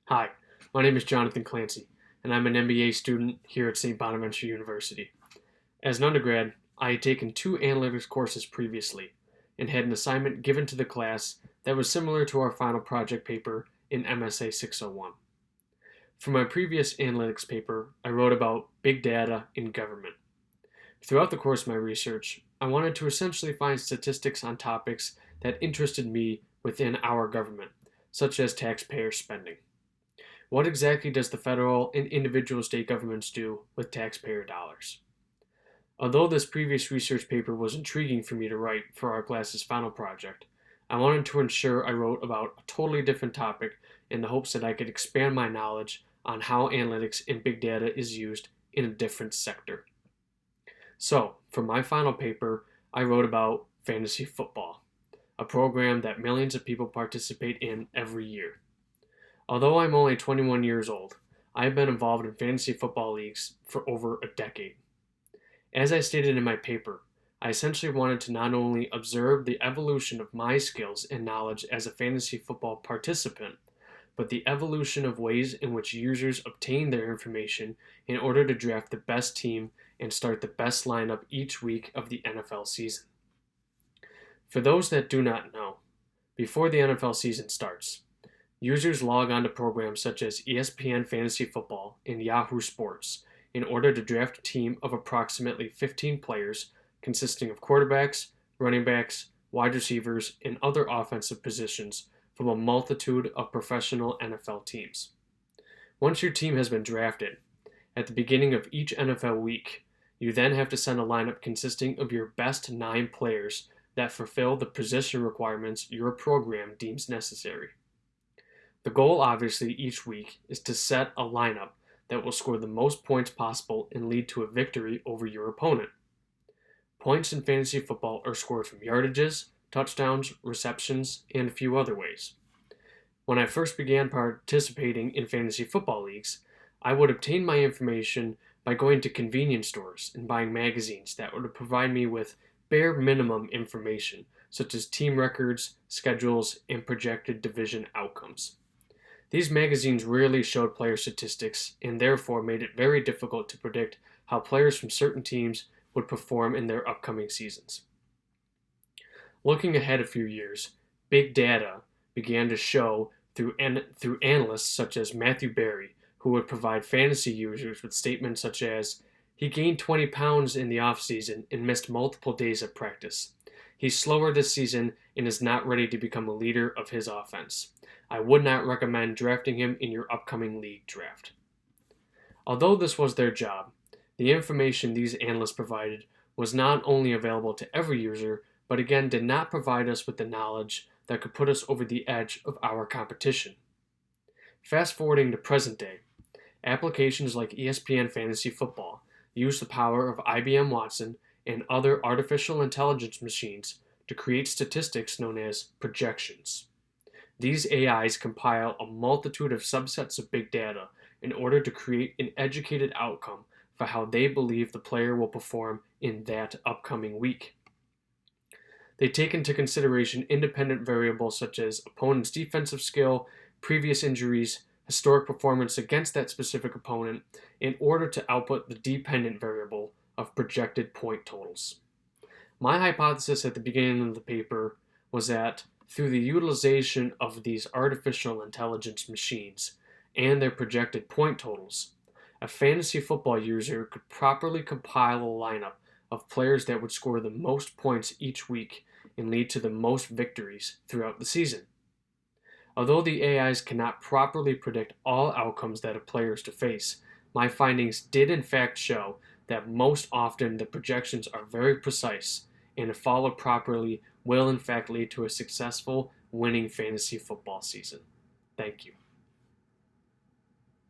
Hi, my name is Jonathan Clancy, and I'm an MBA student here at St. Bonaventure University. As an undergrad, I had taken two analytics courses previously and had an assignment given to the class that was similar to our final project paper in MSA 601. For my previous analytics paper, I wrote about big data in government. Throughout the course of my research, I wanted to essentially find statistics on topics that interested me within our government, such as taxpayer spending. What exactly does the federal and individual state governments do with taxpayer dollars? Although this previous research paper was intriguing for me to write for our class's final project, I wanted to ensure I wrote about a totally different topic in the hopes that I could expand my knowledge on how analytics and big data is used in a different sector. So, for my final paper, I wrote about fantasy football, a program that millions of people participate in every year. Although I'm only 21 years old, I have been involved in fantasy football leagues for over a decade. As I stated in my paper, I essentially wanted to not only observe the evolution of my skills and knowledge as a fantasy football participant, but the evolution of ways in which users obtain their information in order to draft the best team and start the best lineup each week of the NFL season. For those that do not know, before the NFL season starts, users log on to programs such as ESPN Fantasy Football and Yahoo Sports in order to draft a team of approximately 15 players consisting of quarterbacks, running backs, wide receivers, and other offensive positions from a multitude of professional NFL teams. Once your team has been drafted, at the beginning of each NFL week, you then have to send a lineup consisting of your best 9 players that fulfill the position requirements your program deems necessary. The goal, obviously, each week is to set a lineup that will score the most points possible and lead to a victory over your opponent. Points in fantasy football are scored from yardages, touchdowns, receptions, and a few other ways. When I first began participating in fantasy football leagues, I would obtain my information by going to convenience stores and buying magazines that would provide me with bare minimum information, such as team records, schedules, and projected division outcomes. These magazines rarely showed player statistics and therefore made it very difficult to predict how players from certain teams would perform in their upcoming seasons. Looking ahead a few years, big data began to show through analysts such as Matthew Berry, who would provide fantasy users with statements such as, "He gained 20 pounds in the offseason and missed multiple days of practice. He's slower this season and is not ready to become a leader of his offense. I would not recommend drafting him in your upcoming league draft." Although this was their job, the information these analysts provided was not only available to every user, but again did not provide us with the knowledge that could put us over the edge of our competition. Fast forwarding to present day, applications like ESPN Fantasy Football use the power of IBM Watson and other artificial intelligence machines to create statistics known as projections. These AIs compile a multitude of subsets of big data in order to create an educated outcome for how they believe the player will perform in that upcoming week. They take into consideration independent variables such as opponent's defensive skill, previous injuries, historic performance against that specific opponent, in order to output the dependent variable of projected point totals. My hypothesis at the beginning of the paper was that through the utilization of these artificial intelligence machines and their projected point totals, a fantasy football user could properly compile a lineup of players that would score the most points each week and lead to the most victories throughout the season. Although the AIs cannot properly predict all outcomes that a player is to face, my findings did in fact show that most often the projections are very precise and if followed properly will in fact lead to a successful winning fantasy football season. Thank you.